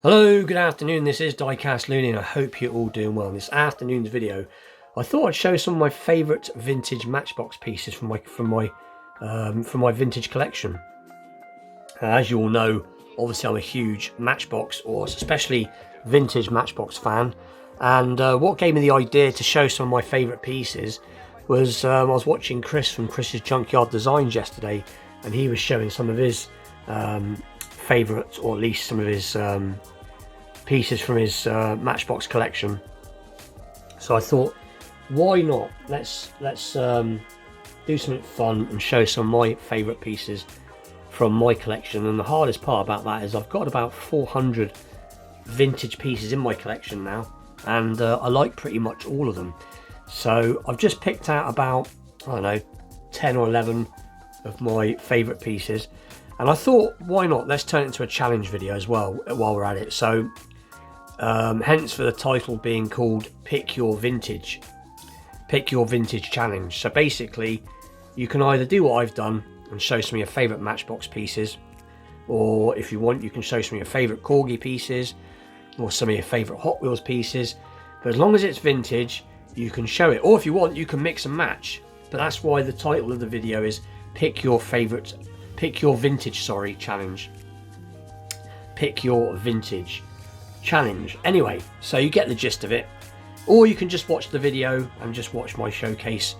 Hello, good afternoon. This is Diecast Looney, and I hope you're all doing well. In this afternoon's video, I thought I'd show some of my favourite vintage Matchbox pieces from my vintage collection. As you all know, obviously I'm a huge Matchbox, or especially vintage Matchbox fan. And what gave me the idea to show some of my favourite pieces was I was watching Chris from Chris's Junkyard Designs yesterday, and he was showing some of his favourites, or at least some of his pieces from his Matchbox collection. So I thought, why not? Let's do something fun and show some of my favourite pieces from my collection. And the hardest part about that is I've got about 400 vintage pieces in my collection now, and I like pretty much all of them. So I've just picked out about, I don't know, 10 or 11 of my favourite pieces. And I thought, why not? Let's turn it into a challenge video as well while we're at it. So, hence for the title being called Pick Your Vintage Challenge. So basically, you can either do what I've done and show some of your favourite Matchbox pieces, or if you want, you can show some of your favourite corgi pieces, or some of your favourite Hot Wheels pieces. But as long as it's vintage, you can show it. Or if you want, you can mix and match. But that's why the title of the video is Pick Your Vintage challenge. Pick your vintage challenge. Anyway, so you get the gist of it. Or you can just watch the video and just watch my showcase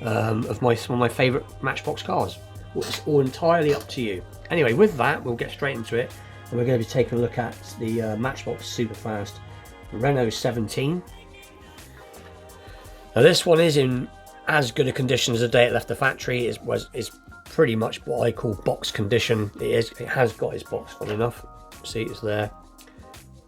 of some of my favourite Matchbox cars. It's all entirely up to you. Anyway, with that, we'll get straight into it. And we're going to be taking a look at the Matchbox Superfast Renault 17. Now this one is in as good a condition as the day it left the factory. Is pretty much what I call box condition. It has got its box, fun enough. See, it's there.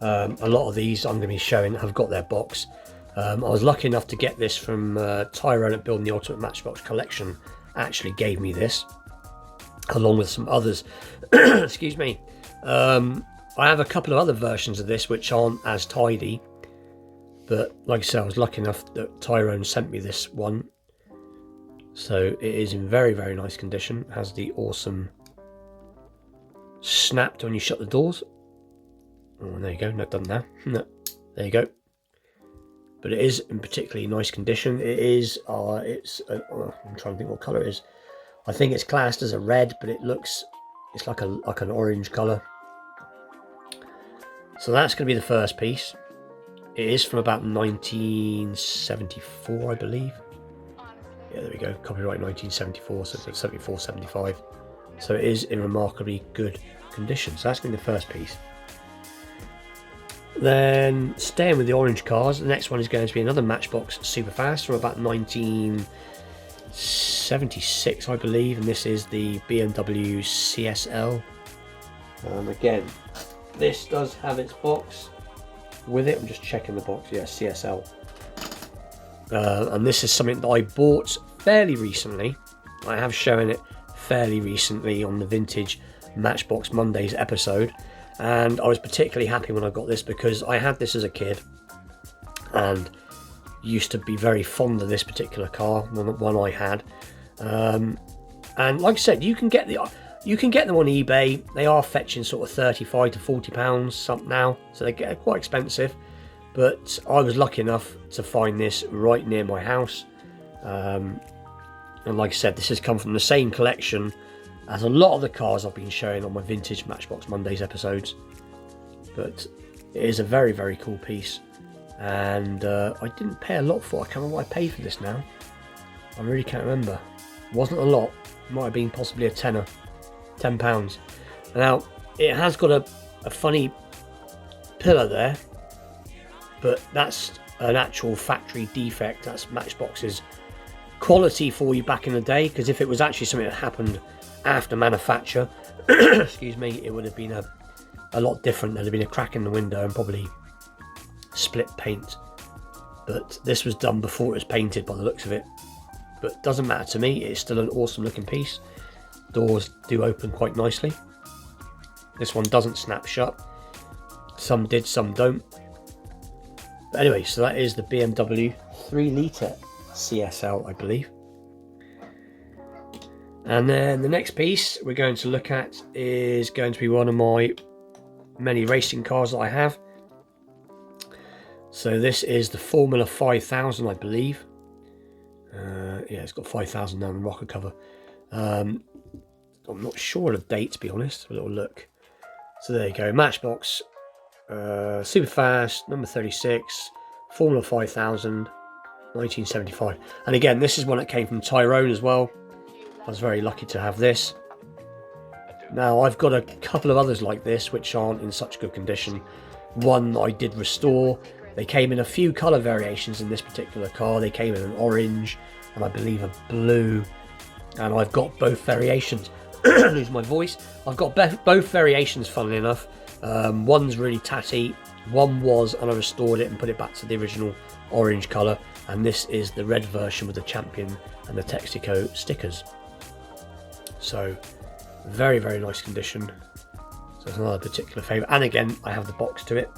A lot of these I'm going to be showing have got their box. I was lucky enough to get this from Tyrone at Building the Ultimate Matchbox Collection. Actually gave me this, along with some others. Excuse me. I have a couple of other versions of this which aren't as tidy, but like I said, I was lucky enough that Tyrone sent me this one. So it is in very, very nice condition. It has the awesome snapped when you shut the doors. Oh, there you go. Not done now. No, there you go. But it is in particularly nice condition. It is. I'm trying to think what colour it is. I think it's classed as a red, but it's like an orange colour. So that's going to be the first piece. It is from about 1974, I believe. Yeah, there we go. Copyright 1974, so it's 74, 75. So it is in remarkably good condition. So that's going to be the first piece. Then, staying with the orange cars, the next one is going to be another Matchbox Superfast from about 1976, I believe. And this is the BMW CSL. Again, this does have its box with it. I'm just checking the box. Yeah, CSL. And this is something that I bought fairly recently. I have shown it fairly recently on the Vintage Matchbox Mondays episode, and I was particularly happy when I got this because I had this as a kid and used to be very fond of this particular car, one I had. And like I said, you can get them on eBay. They are fetching sort of £35 to £40 something now, so they get quite expensive. But I was lucky enough to find this right near my house. And like I said, this has come from the same collection as a lot of the cars I've been showing on my Vintage Matchbox Mondays episodes. But it is a very, very cool piece. And I didn't pay a lot for it. I can't remember what I paid for this now. I really can't remember. It wasn't a lot. It might have been possibly a tenner. £10. Now, it has got a funny pillar there. But that's an actual factory defect. That's Matchbox's quality for you back in the day, because if it was actually something that happened after manufacture, excuse me, it would have been a lot different. There'd have been a crack in the window and probably split paint. But this was done before it was painted by the looks of it. But it doesn't matter to me. It's still an awesome looking piece. Doors do open quite nicely. This one doesn't snap shut. Some did, some don't. But anyway, so that is the BMW 3 litre CSL, I believe. And then the next piece we're going to look at is going to be one of my many racing cars that I have. So this is the Formula 5000, I believe. Yeah, it's got 5000 down the rocker cover. I'm not sure of the date, to be honest. A little look. So there you go, Matchbox, Superfast, number 36, Formula 5000, 1975. And again, this is one that came from Tyrone as well. I was very lucky to have this. Now, I've got a couple of others like this, which aren't in such good condition. One I did restore. They came in a few colour variations in this particular car. They came in an orange and I believe a blue. And I've got both variations. Lose my voice. I've got both variations, funnily enough. One's really tatty. One was, and I restored it and put it back to the original orange colour. And this is the red version with the Champion and the Texaco stickers. So, very, very nice condition. So it's another particular favourite. And again, I have the box to it,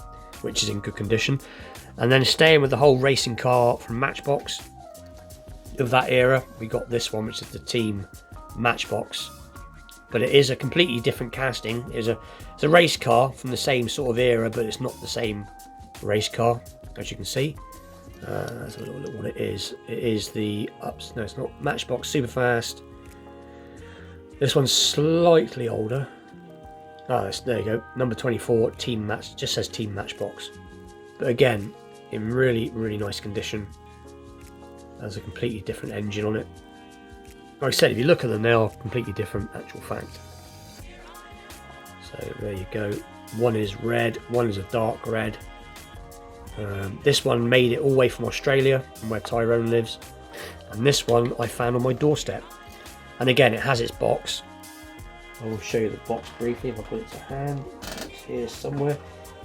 which is in good condition. And then staying with the whole racing car from Matchbox of that era, we got this one, which is the Team Matchbox. But it is a completely different casting. It's a race car from the same sort of era, but it's not the same race car, as you can see. Let's have a little look what it is. It is the no, it's not Matchbox Superfast. This one's slightly older. There you go, number 24, Team Match, just says Team Matchbox. But again, in really, really nice condition. There's a completely different engine on it. Like I said, if you look at them, they are completely different, actual fact. So there you go. One is red, one is a dark red. This one made it all the way from Australia, from where Tyrone lives. And this one I found on my doorstep. And again, it has its box. I will show you the box briefly if I put it to hand. It's here somewhere.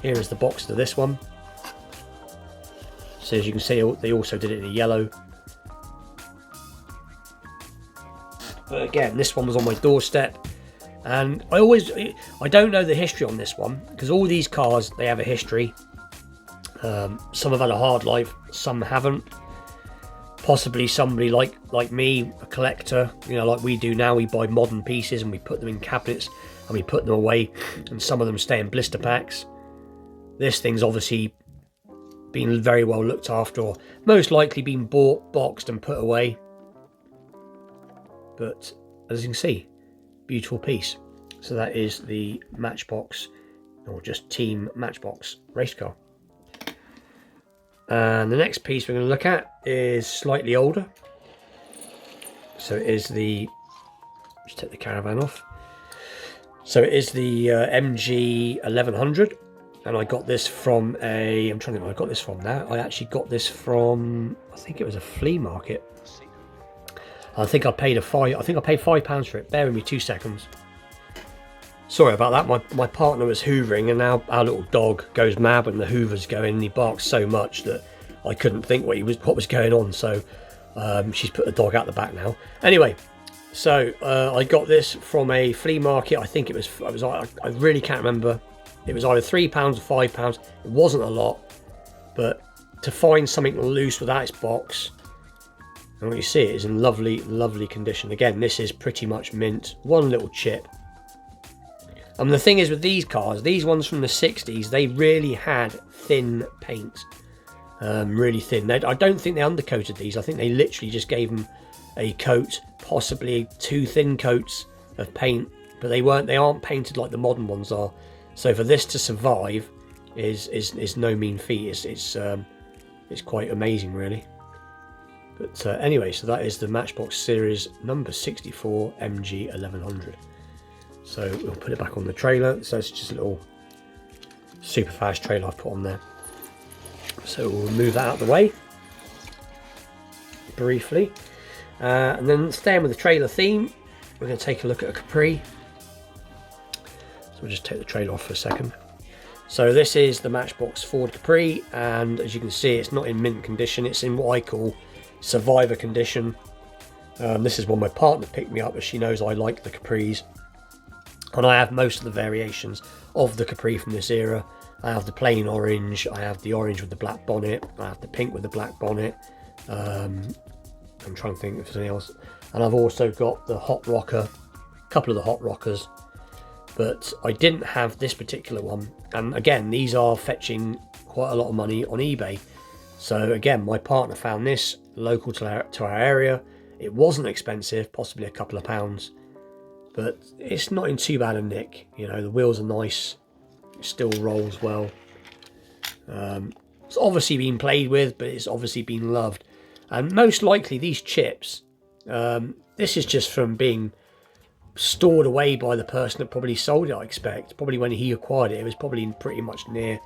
Here is the box to this one. So as you can see, they also did it in yellow. But again, this one was on my doorstep. And I don't know the history on this one, because all these cars, they have a history. Some have had a hard life, some haven't. Possibly somebody like me, a collector, you know, like we do now. We buy modern pieces and we put them in cabinets and we put them away, and some of them stay in blister packs. This thing's obviously been very well looked after, or most likely been bought, boxed and put away. But as you can see, beautiful piece. So that is the Matchbox, or just Team Matchbox race car. And the next piece we're going to look at is slightly older. So it is the, just take the caravan off. So it is the MG 1100, and I got this from I'm trying to think where I got this from now. I actually got this from, I think it was a flea market. I think I paid £5 for it. Bear with me 2 seconds. Sorry about that, my partner was hoovering, and now our little dog goes mad when the hoovers go in, and he barks so much that I couldn't think what was going on, so she's put the dog out the back now. Anyway, so I got this from a flea market. I think I really can't remember. It was either £3 or £5. It wasn't a lot, but to find something loose without its box, and what you see it is in lovely, lovely condition. Again, this is pretty much mint, one little chip. And the thing is with these cars, these ones from the 60s, they really had thin paint. Really thin. I don't think they undercoated these. I think they literally just gave them a coat, possibly 2 thin coats of paint. But they aren't painted like the modern ones are. So for this to survive is no mean feat. It's quite amazing, really. But anyway, so that is the Matchbox series number 64 MG 1100. So we'll put it back on the trailer. So it's just a little super fast trailer I've put on there. So we'll move that out of the way briefly. And then staying with the trailer theme, we're going to take a look at a Capri. So we'll just take the trailer off for a second. So this is the Matchbox Ford Capri, and as you can see, it's not in mint condition. It's in what I call survivor condition. This is one my partner picked me up, as she knows I like the Capris. And I have most of the variations of the Capri from this era. I have the plain orange, I have the orange with the black bonnet, I have the pink with the black bonnet. I'm trying to think if there's anything else. And I've also got the hot rocker, a couple of the hot rockers. but I didn't have this particular one. And again, these are fetching quite a lot of money on eBay. So again, my partner found this local to our area. It wasn't expensive, possibly a couple of pounds, but it's not in too bad a nick. You know, the wheels are nice, it still rolls well. It's obviously been played with, but it's obviously been loved. And most likely these chips, this is just from being stored away by the person that probably sold it, I expect. Probably when he acquired it, it was probably pretty much near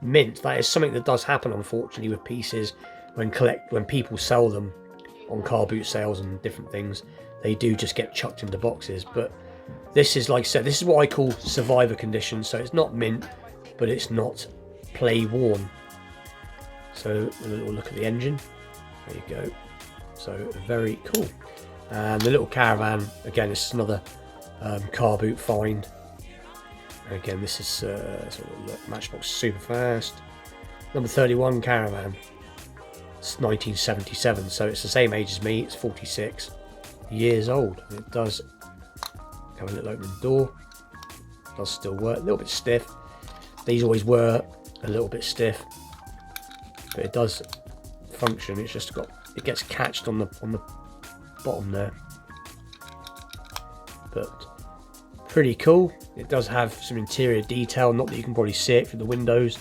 mint. That is something that does happen, unfortunately, with pieces when people sell them on car boot sales and different things. They do just get chucked into boxes. But this is, like I said, this is what I call survivor condition. So it's not mint, but it's not play worn. So a little look at the engine. There you go. So very cool. And the little caravan, again, this is another car boot find. And again, this is sort of Matchbox super fast. Number 31 caravan. It's 1977, so it's the same age as me. It's 46 years old. And it does have a little opening door. It does still work. A little bit stiff. These always were a little bit stiff, but it does function. It's just it gets catched on the bottom there, but pretty cool. It does have some interior detail, not that you can probably see it through the windows.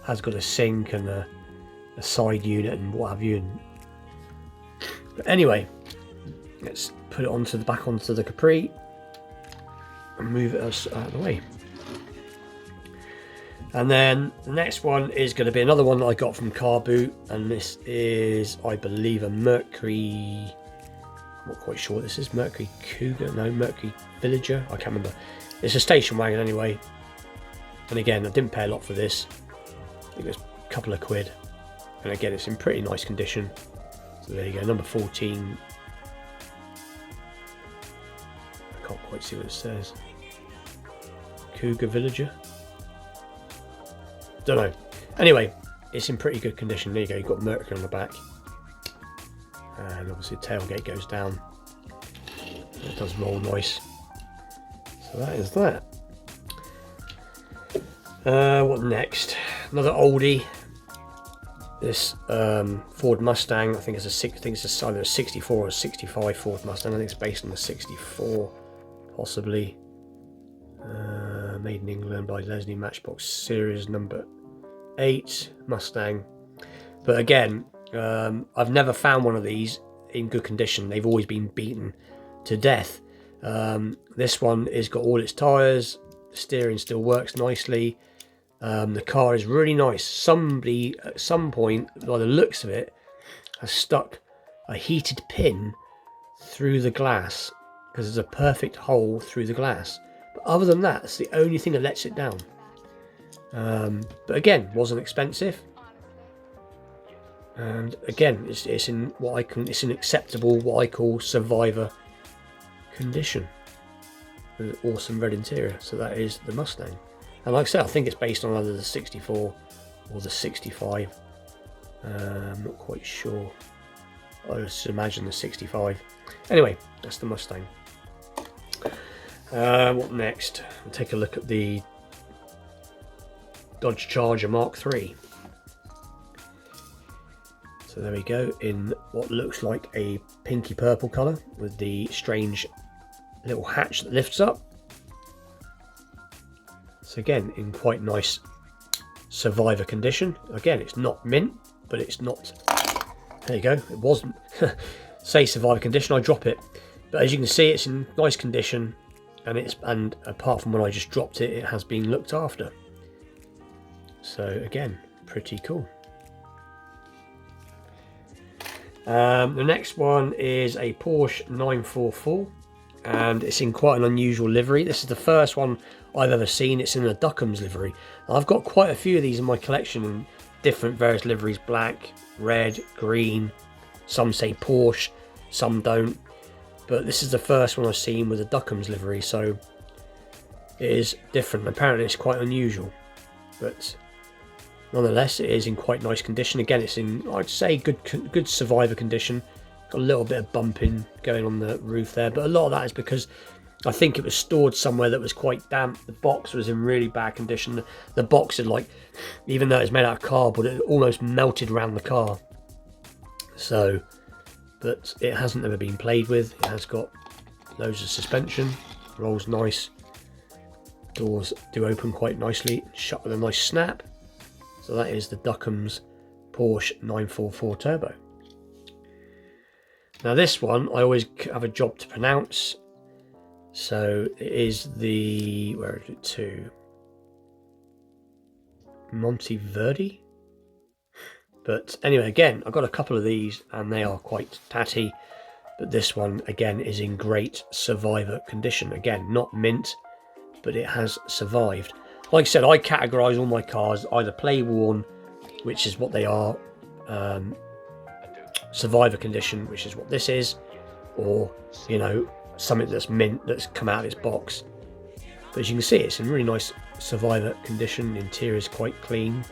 Has got a sink and a side unit and what have you. But anyway, let's put it back onto the Capri and move it out of the way. And then the next one is going to be another one that I got from Car Boot, and this is, I believe, a Mercury. Not quite sure what this is. Mercury Cougar? No, Mercury Villager. I can't remember. It's a station wagon anyway. And again, I didn't pay a lot for this. I think it was a couple of quid. And again, it's in pretty nice condition. So there you go, number 14. I can't quite see what it says. Cougar Villager. Don't know. Anyway, it's in pretty good condition. There you go. You've got Mercury on the back. And obviously the tailgate goes down. It does roll nice. So that is that. What next? Another oldie. This Ford Mustang. I think it's either a 64 or a 65 Ford Mustang. I think it's based on the 64, possibly. Made in England by Leslie, Matchbox Series number 8 Mustang. But again, I've never found one of these in good condition. They've always been beaten to death. This one has got all its tyres. The steering still works nicely. The car is really nice. Somebody at some point, by the looks of it, has stuck a heated pin through the glass, because there's a perfect hole through the glass. But other than that, it's the only thing that lets it down. But again, wasn't expensive. And again, it's in it's an acceptable, what I call survivor condition. With an awesome red interior. So that is the Mustang. And like I said, I think it's based on either the 64 or the 65. I'm not quite sure. I just imagine the 65. Anyway, that's the Mustang. What next? We'll take a look at the Dodge Charger Mark III. So there we go, in what looks like a pinky purple colour with the strange little hatch that lifts up. So again, in quite nice survivor condition. Again, it's not mint, but it's not. There you go. It wasn't. Say survivor condition, I drop it. But as you can see, it's in nice condition, and apart from when I just dropped it, it has been looked after. So again, pretty cool. The next one is a Porsche 944, and it's in quite an unusual livery. This is the first one I've ever seen. It's in a Duckham's livery. I've got quite a few of these in my collection in different various liveries: black, red, green. Some say Porsche, some don't. But this is the first one I've seen with a Duckham's livery, so it is different. Apparently it's quite unusual, but nonetheless it is in quite nice condition. Again, it's in, I'd say, good survivor condition. Got a little bit of bumping going on the roof there, but a lot of that is because I think it was stored somewhere that was quite damp. The box was in really bad condition. The box had, like, even though it's made out of cardboard, it almost melted around the car. So, but it hasn't ever been played with. It has got loads of suspension, rolls nice. Doors do open quite nicely, shut with a nice snap. So that is the Duckham's Porsche 944 Turbo. Now this one I always have a job to pronounce. So it is the, where is it to? Monteverdi. But anyway, again, I've got a couple of these and they are quite tatty. But this one, again, is in great survivor condition. Again, not mint, but it has survived. Like I said, I categorise all my cars either play worn, which is what they are, survivor condition, which is what this is, or, you know, something that's mint that's come out of its box. But as you can see, it's in really nice survivor condition. The interior is quite clean.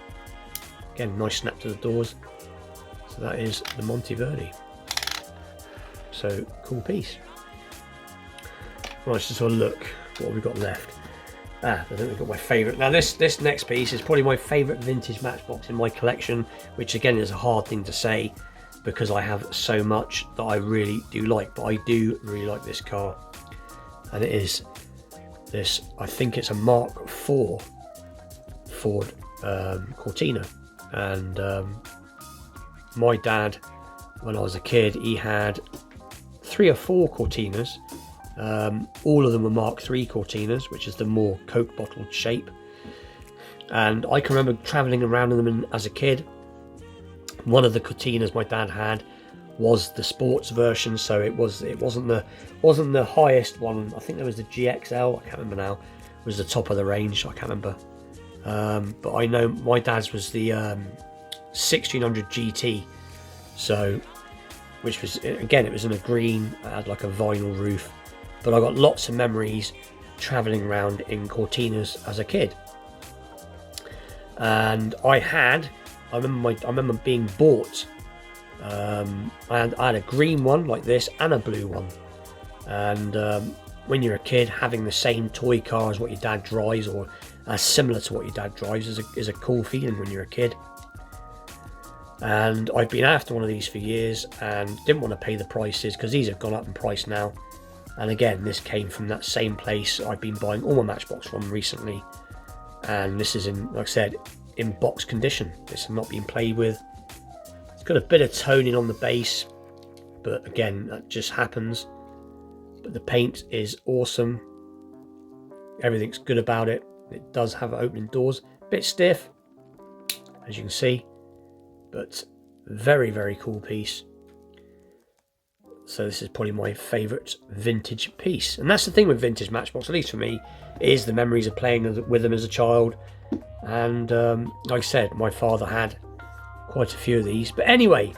Again, nice snap to the doors. So that is the Monteverdi. So cool piece. Right, let's just have a look what have we got left. I think we've got my favourite. Now this next piece is probably my favourite vintage Matchbox in my collection, which again is a hard thing to say because I have so much that I really do like, but I do really like this car. And it is this, I think it's a Mark IV Ford Cortina. And my dad, when I was a kid, he had 3 or 4 Cortinas. All of them were Mark III Cortinas, which is the more Coke bottled shape. And I can remember travelling around in them as a kid. One of the Cortinas my dad had was the sports version, so it wasn't the highest one. I think there was the GXL, I can't remember now, was the top of the range, I can't remember. But I know my dad's was the 1600 GT, so which was, again, it was in a green, it had like a vinyl roof. But I got lots of memories travelling around in Cortinas as a kid. And I remember being bought, and I had a green one like this and a blue one. And when you're a kid, having the same toy car as what your dad drives, or similar to what your dad drives, is a cool feeling when you're a kid. And I've been after one of these for years and didn't want to pay the prices because these have gone up in price now. And again, this came from that same place I've been buying all my Matchbox from recently. And this is in, like I said, in box condition. This has not been played with. It's got a bit of toning on the base, but again, that just happens. But the paint is awesome. Everything's good about it. It does have opening doors. A bit stiff, as you can see, but very, very cool piece. So this is probably my favourite vintage piece. And that's the thing with vintage Matchbox, at least for me, is the memories of playing with them as a child. And like I said, my father had quite a few of these. But anyway,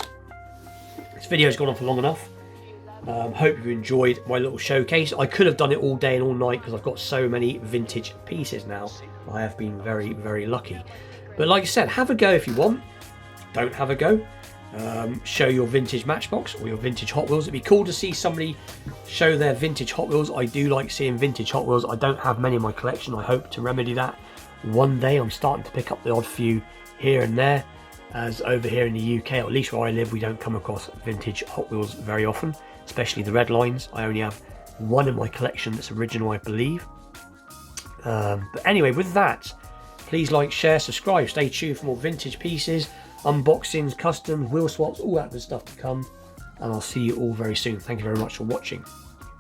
this video's gone on for long enough. Hope you enjoyed my little showcase. I could have done it all day and all night because I've got so many vintage pieces now. I have been very, very lucky. But like I said, have a go if you want. Don't have a go. Show your vintage Matchbox or your vintage Hot Wheels. It'd be cool to see somebody show their vintage Hot Wheels. I do like seeing vintage Hot Wheels. I don't have many in my collection. I hope to remedy that one day. I'm starting to pick up the odd few here and there, as over here in the UK, or at least where I live, we don't come across vintage Hot Wheels very often, especially the red lines. I only have one in my collection that's original, I believe. But anyway, with that, please like, share, subscribe, stay tuned for more vintage pieces, unboxings, customs, wheel swaps, all that good stuff to come, and I'll see you all very soon. Thank you very much for watching.